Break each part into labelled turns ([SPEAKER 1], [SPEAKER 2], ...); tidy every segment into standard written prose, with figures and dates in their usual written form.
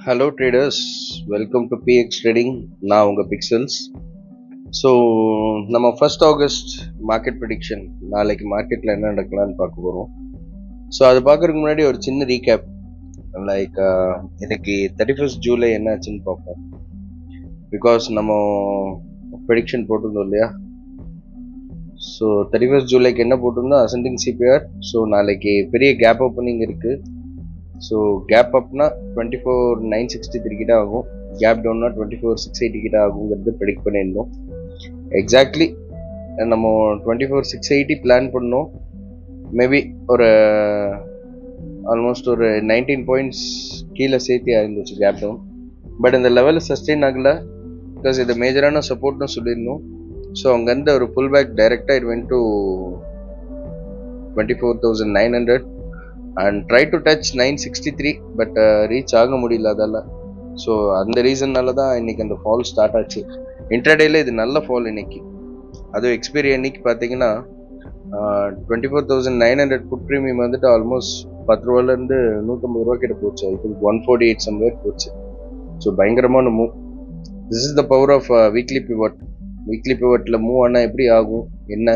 [SPEAKER 1] Hello traders, welcome to PX trading. நான் உங்கள் pixels. So நம்ம 1st ஆகஸ்ட் மார்க்கெட் ப்ரெடிக்ஷன், நாளைக்கு மார்க்கெட்டில் என்ன நடக்கலாம்னு பார்க்க போகிறோம். ஸோ அது பார்க்குறதுக்கு முன்னாடி ஒரு சின்ன ரீகேப். லைக் இன்னைக்கு 31st ஜூலை என்ன ஆச்சுன்னு பார்ப்போம். பிகாஸ் நம்ம ப்ரெடிக்ஷன் போட்டிருந்தோம் இல்லையா. ஸோ 31st ஜூலைக்கு என்ன போட்டிருந்தோம், அசெண்டிங் சிபிஆர். ஸோ நாளைக்கு பெரிய கேப் ஓப்பனிங் இருக்குது. ஸோ கேப் அப்னா 24,963 கிட்ட ஆகும், கேப் டவுன்னா 24,680 கிட்ட ஆகுங்கிறது ப்ரெடிக்ட் பண்ணியிருந்தோம். எக்ஸாக்ட்லி நம்ம 24,680 பிளான் பண்ணோம். மேபி ஒரு ஆல்மோஸ்ட் ஒரு 19 பாயிண்ட்ஸ் கீழே சேர்த்தி ஆயிருந்துச்சு கேப் டவுன். பட் இந்த லெவலில் சஸ்டெயின் ஆகலை. பிகாஸ் இது மேஜரான சப்போர்ட்னு சொல்லியிருந்தோம். ஸோ அங்கேருந்து ஒரு புல் பேக் டைரெக்டாக it went to 24,900 and try to touch 963, but reach ஆக முடியல அதால். ஸோ அந்த ரீசன்னால தான் இன்னைக்கு அந்த ஃபால் ஸ்டார்ட் ஆச்சு. இன்ட்ராடேல இது நல்ல ஃபால் இன்னைக்கு. அதுவும் எக்ஸ்பைரி அன்னைக்கு பார்த்தீங்கன்னா 24,900 புட் ப்ரீமியம் வந்துட்டு ஆல்மோஸ்ட் 10 ரூபாலேருந்து 150 ரூபா கிட்ட போச்சு. ஐ திங்க் 148 சம்வேர் போச்சு. ஸோ பயங்கரமான move. This is the power of weekly pivot. Weekly பிவட்டில் மூவ் ஆனால் எப்படி ஆகும் என்ன,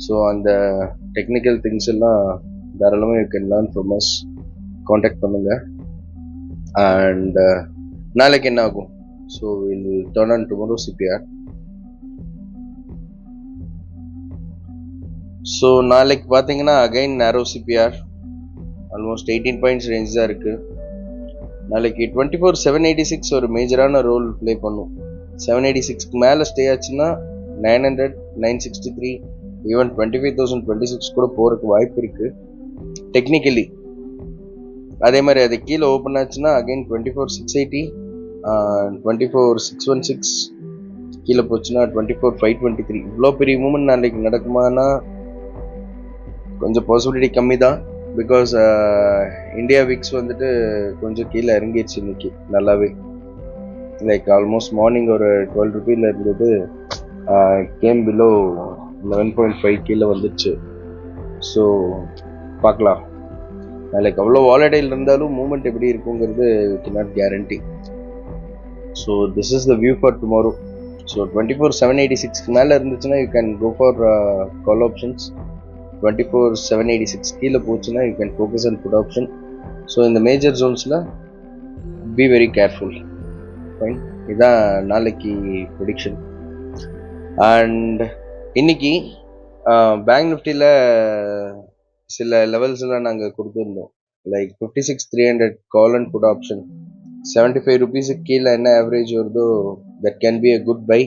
[SPEAKER 1] ஸோ அந்த டெக்னிக்கல் திங்ஸ் எல்லாம் தாராளமாக you can learn from us. Contact பண்ணுங்க. அண்ட் நாளைக்கு என்ன ஆகும், so will turn on tomorrow CPR. So நாளைக்கு பார்த்தீங்கன்னா அகைன் நேரோ சிபிஆர், ஆல்மோஸ்ட் 18 பாயிண்ட்ஸ் ரேஞ்ச் தான் இருக்குது. நாளைக்கு 24,786 ஒரு மேஜரான ரோல் ப்ளே பண்ணும். 786க்கு மேலே ஸ்டே ஆச்சுன்னா 900, 963, ஈவன் 25,026 கூட போகிறதுக்கு வாய்ப்பு இருக்குது டெக்னிக்கலி. அதே மாதிரி அது கீழே ஓப்பன் ஆச்சுன்னா அகைன் 24,680, 24,616 கீழே போச்சுன்னா 24,523. இவ்வளோ பெரிய மூமெண்ட் நாளைக்கு நடக்குமானா கொஞ்சம் பாசிபிலிட்டி கம்மி தான். பிகாஸ் இந்தியா விக்ஸ் வந்துட்டு கொஞ்சம் கீழே இறங்கிடுச்சு இன்னைக்கு நல்லாவே. லைக் ஆல்மோஸ்ட் மார்னிங் ஒரு 12 ரூபீல இருந்தது, கேம் பிலோ 11.5 கீழே வந்துடுச்சு. ஸோ பார்க்கலாம். நாளைக்கு அவ்வளோ வாலடைல் இருந்தாலும் மூமெண்ட் எப்படி இருக்குங்கிறது cannot guarantee. So this is the view for tomorrow. So 24,786 மேலே இருந்துச்சுன்னா you can go for call options. 24,786 கீழே போச்சுன்னா you can focus on put option. So இந்த மேஜர் ஜோன்ஸில் பி வெரி கேர்ஃபுல். ஃபைன், இதுதான் நாளைக்கு ப்ரெடிக்ஷன். அண்ட் இன்னைக்கு பேங்க் நிஃப்டியில் சில லெவல்ஸ் எல்லாம் நாங்கள் கொடுத்துருந்தோம். Like 56,300 call and put option. 75 rupees கீழே என்ன ஆவரேஜ் வருதோ that can be a good buy.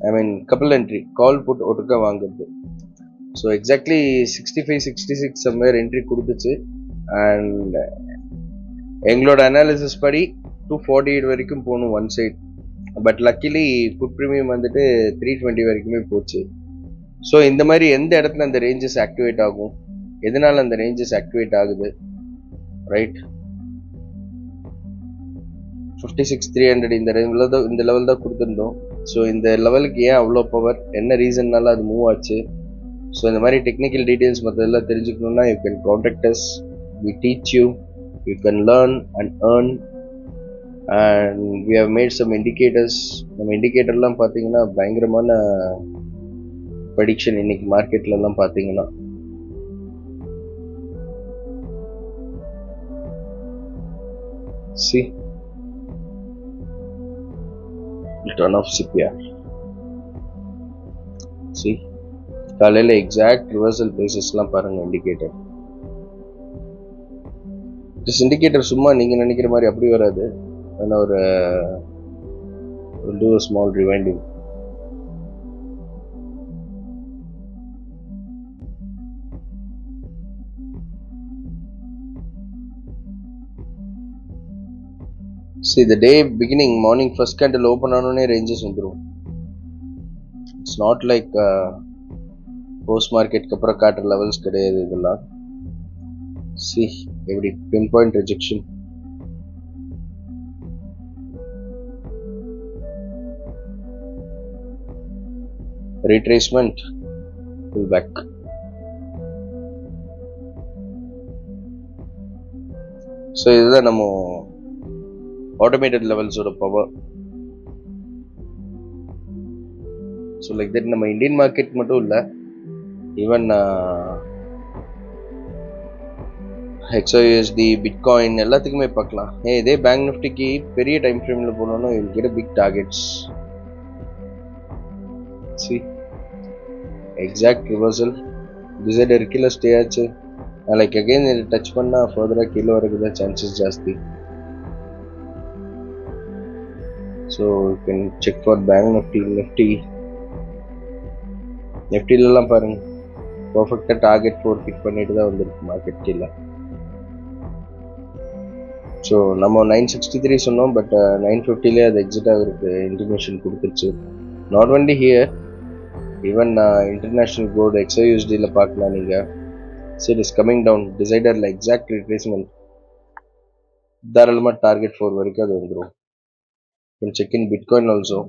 [SPEAKER 1] I mean கப்பல் என்ட்ரி, கால் புட் ஒட்டுக்கா வாங்குறது. ஸோ எக்ஸாக்ட்லி 65, 66 சம்வேர் என்ட்ரி கொடுத்துச்சு. அண்ட் எங்களோட அனாலிசிஸ் படி 248 வரைக்கும் போகணும் one side. But luckily put premium வந்துட்டு 320 வரைக்குமே போச்சு. ஸோ இந்த மாதிரி எந்த இடத்துல அந்த ரேஞ்சஸ் ஆக்டிவேட் ஆகும், எதனால அந்த ரேஞ்சஸ் ஆக்டிவேட் ஆகுது, ரைட்? 56,300 இந்த லெவல் தான் கொடுத்துருந்தோம். ஸோ இந்த லெவலுக்கு ஏன் அவ்வளோ பவர், என்ன ரீசன்னால அது மூவ் ஆச்சு, ஸோ இந்த மாதிரி டெக்னிக்கல் டீட்டெயில்ஸ் மற்றதெல்லாம் தெரிஞ்சுக்கணுன்னா you can contact us. We teach you, you can learn and earn. And we have made some indicators. நம்ம இண்டிகேட்டர்லாம் பார்த்தீங்கன்னா பயங்கரமான ப்ரெடிக்ஷன் இன்னைக்கு மார்க்கெட்லலாம் பார்த்தீங்கன்னா. See, return of CPR. See, காலையில் எக்ஸாக்ட் ரிவர்சல் பிரைசஸ்லாம் பாருங்கள் இண்டிகேட்டர். திஸ் இண்டிகேட்டர் சும்மா நீங்கள் நினைக்கிற மாதிரி அப்படி வராது. ஆனால் ஒரு do a small rewinding. See, the day beginning morning first candle open ஆனோடனே ரேஞ்சஸ் வந்துடும். இட்ஸ் நாட் லைக் போஸ்ட் மார்க்கெட்டுக்கு அப்புறம் காட்டுற லெவல்ஸ் கிடையாது இதெல்லாம். சி எப்படி pinpoint rejection. retracement, pull back. So இதுதான் நம்ம ஆட்டோமேட்டட் லெவல்ஸோட பவர். ஸோ லைக் தட் நம்ம இந்தியன் மார்க்கெட் மட்டும் இல்லை, ஈவன் XOUSD பிட்காயின் எல்லாத்துக்குமே பார்க்கலாம். இதே பேங்க் நிஃப்டிக்கு பெரிய டைம் ஃப்ரேமில் போனோம்னா you will get a big targets. See, exact reversal, decider கீழே ஸ்டே ஆச்சு. நாளைக்கு அகைன் இதை டச் பண்ணால் ஃபர்தராக கீழே வரதுக்கு தான் சான்சஸ் ஜாஸ்தி. So you can check for bank நிஃப்டிலலாம் பாருங்க, பர்ஃபெக்டாக டார்கெட் 4 பிக் பண்ணிட்டு தான் வந்துருக்கு மார்க்கெட் கீழே. ஸோ நம்ம 963 சொன்னோம், பட் 950லே அது எக்ஸிட் ஆகிறதுக்கு இன்டிமேஷன் கொடுத்துருச்சு. Not only here, even international gold XOUSDல பார்க்கலாம் நீங்கள். So it is coming down, டிசைடரில் எக்ஸாக்ட் ரிட்ரேஸ்மெண்ட் தாராளமாக டார்கெட் 4 வரைக்கும் அது வந்துடும். Can check in bitcoin also.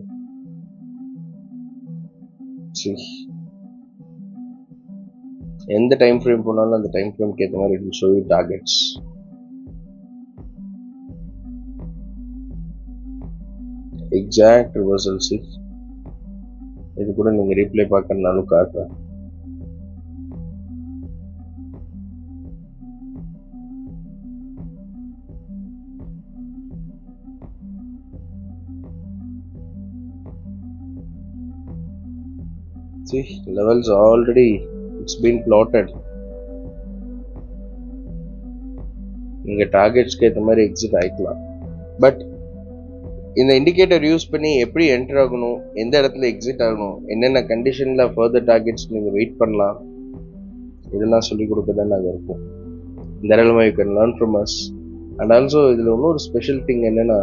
[SPEAKER 1] எந்த டைம் ஃப்ரேம் போனாலும் அந்த டைம் ஃப்ரேம்க்கு ஏற்ற மாதிரி it will show you targets. Exact reversals. இது கூட நீங்கள் ரீப்ளே பார்க்கறதுனாலும் காட்டுறேன். See, levels already, it's been plotted. நீங்கள் டார்கெட்ஸ்க்கு ஏற்ற மாதிரி எக்ஸிட் ஆகிக்கலாம். பட் இந்த இண்டிகேட்டர் யூஸ் பண்ணி எப்படி என்டர் ஆகணும், எந்த இடத்துல எக்ஸிட் ஆகணும், என்னென்ன கண்டிஷனில் ஃபர்தர் டார்கெட்ஸ் நீங்கள் வெயிட் பண்ணலாம், இதெல்லாம் சொல்லிக் கொடுக்க தான் நாங்கள் இருக்கோம். தாராளமாக you can learn from us. And also இதில் இன்னொரு ஸ்பெஷல் திங் என்னென்னா,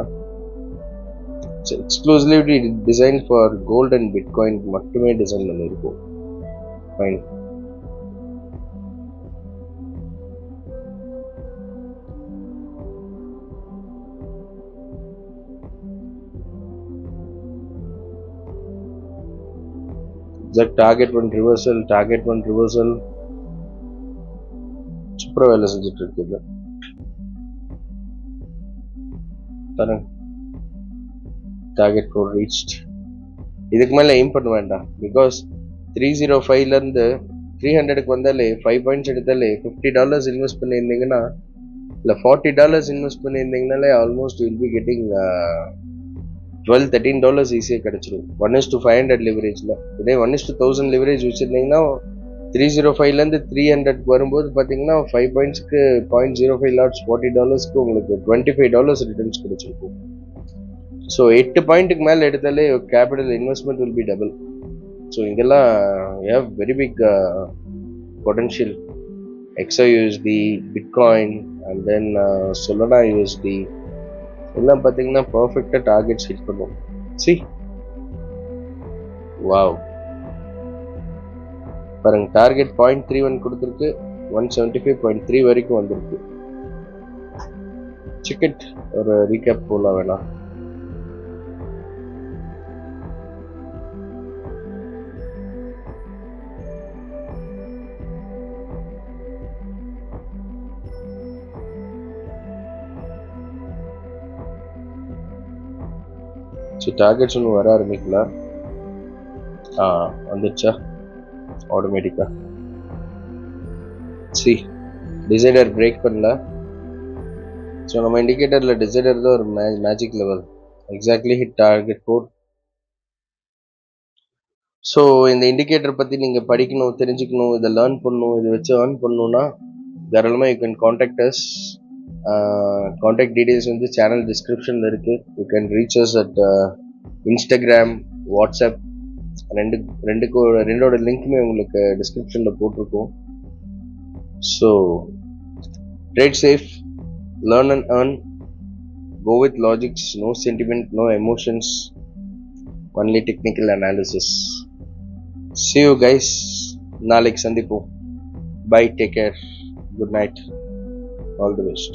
[SPEAKER 1] exclusively design for gold and bitcoin மட்டுமே டிசைன் பண்ணியிருக்கோம். ஃபைன். டார்கெட் ஒன் ரிவர்சல் சூப்பரா வேலை செஞ்சுட்டு இருக்குது. Target 4 reached. இதுக்கு மேல எய்ம் பண்ண வேண்டாம், பிகாஸ் 305ல இருந்து 300க்கு வந்தாலே 5 பாயிண்ட்ஸ் எடுத்தாலே $50 இன்வெஸ்ட் பண்ணியிருந்தீங்கன்னா, இல்லை $40 இன்வெஸ்ட் பண்ணியிருந்தீங்கனாலே ஆல்மோஸ்ட் வில் பி கெட்டிங் $12-13 ஈஸியாக கிடைச்சிடும். 1:500 லிவரேஜில். இதே 1:1000 லிவரேஜ் வச்சுருந்தீங்கன்னா 305லேருந்து 300க்கு வரும்போது பார்த்தீங்கன்னா 5 பாயிண்ட்ஸ்க்கு 0.05 லாட்ஸ் $40க்கு உங்களுக்கு $25 ரிட்டர்ன்ஸ் கிடைச்சிருக்கும். ஸோ 8 பாயிண்ட்டுக்கு மேலே எடுத்தாலே capital investment will be double. So இங்கெல்லாம் you have very big potential. XOUSD, bitcoin and then Solana USD எல்லாம் பார்த்தீங்கன்னா பர்ஃபெக்டாக டார்கெட்ஸ் ஹிட் பண்ணுவோம். சி, வாவ் பாருங்க, டார்கெட் 0.31 கொடுத்துருக்கு, 175.3 வரைக்கும் வந்திருக்கு. சிக்கெட் ஒரு ரீகேப் போலாம் வேணாம். ஸோ டார்கெட்ஸ் ஒன்று வர ஆரம்பிக்கலாம். வந்துடுச்சா ஆட்டோமேட்டிக்கா. சி, டிசைடர் பிரேக் பண்ணல. ஸோ நம்ம இண்டிகேட்டரில் டிசைடர் தான் ஒரு magic level. Exactly hit target 4. So இந்த இண்டிகேட்டர் பற்றி நீங்கள் படிக்கணும், தெரிஞ்சுக்கணும், இதை லேர்ன் பண்ணணும், இதை வச்சு ஏர்ன் பண்ணணும்னா தாராளமாக you can contact us. Contact details வந்து சேனல் டிஸ்கிரிப்ஷனில் இருக்குது. You can reach us at Instagram, WhatsApp, ரெண்டோட லிங்க்குமே உங்களுக்கு டிஸ்கிரிப்ஷனில் போட்டிருக்கோம். So trade safe, learn and earn, go with logics, no sentiment, no emotions, only technical analysis. See you guys, நாளைக்கு சந்திப்போம். Bye, take care, good night, all the best.